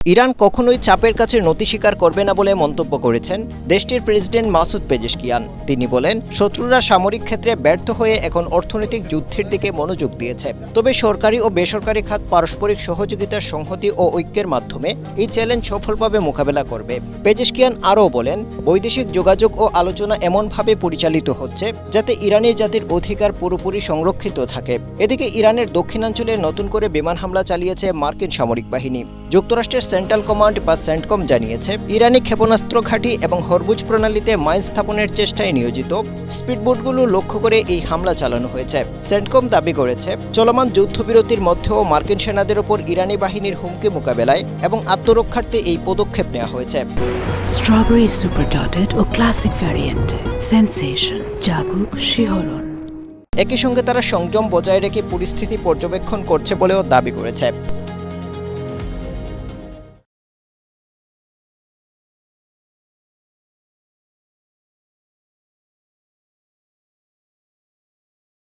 Iran কখনোই চাপের কাছে নতি স্বীকার করবে না বলে মন্তব্য করেছেন দেশটির প্রেসিডেন্ট মাসুদ পেজেশকিয়ান। তিনি বলেন, শত্রুরা সামরিক ক্ষেত্রে ব্যর্থ হয়ে এখন অর্থনৈতিক যুদ্ধের দিকে মনোযোগ দিয়েছে। তবে সরকারি ও বেসরকারি খাত পারস্পরিক সহযোগিতার সংহতি ও ঐক্যের মাধ্যমে এই চ্যালেঞ্জ সফলভাবে মোকাবেলা করবে। পেজেশকিয়ান আরও বলেন, বৈদেশিক যোগাযোগ ও আলোচনা এমনভাবে পরিচালিত হচ্ছে যাতে ইরানি জাতির অধিকার পুরোপুরি সংরক্ষিত থাকে। এদিকে ইরানের দক্ষিণাঞ্চলে নতুন করে বিমান হামলা চালিয়েছে মার্কিন সামরিক বাহিনী। যুক্তরাষ্ট্রের সেন্ট্রাল কমান্ড বা সেন্টকম জানিয়েছে, ইরানি ক্ষেপণাস্ত্র ঘাঁটি এবং হরমুজ প্রণালীতে মাইন স্থাপনের চেষ্টায় নিয়োজিত স্পিডবোটগুলো লক্ষ্য করে এই হামলা চালানো হয়েছে। সেন্টকম দাবি করেছে, চলমান যুদ্ধবিরতির মধ্যেও মার্কিন সেনাদের ওপর ইরানি বাহিনীর হুমকি মোকাবেলায় এবং আত্মরক্ষার্থে এই পদক্ষেপ নেওয়া হয়েছে। স্ট্রবেরি সুপার ডটেড ও ক্লাসিক ভ্যারিয়েন্ট সেন্সেশন জাগুক শিহরণ। একই সঙ্গে তারা সংযম বজায় রেখে পরিস্থিতি পর্যবেক্ষণ করছে বলেও দাবি করেছে।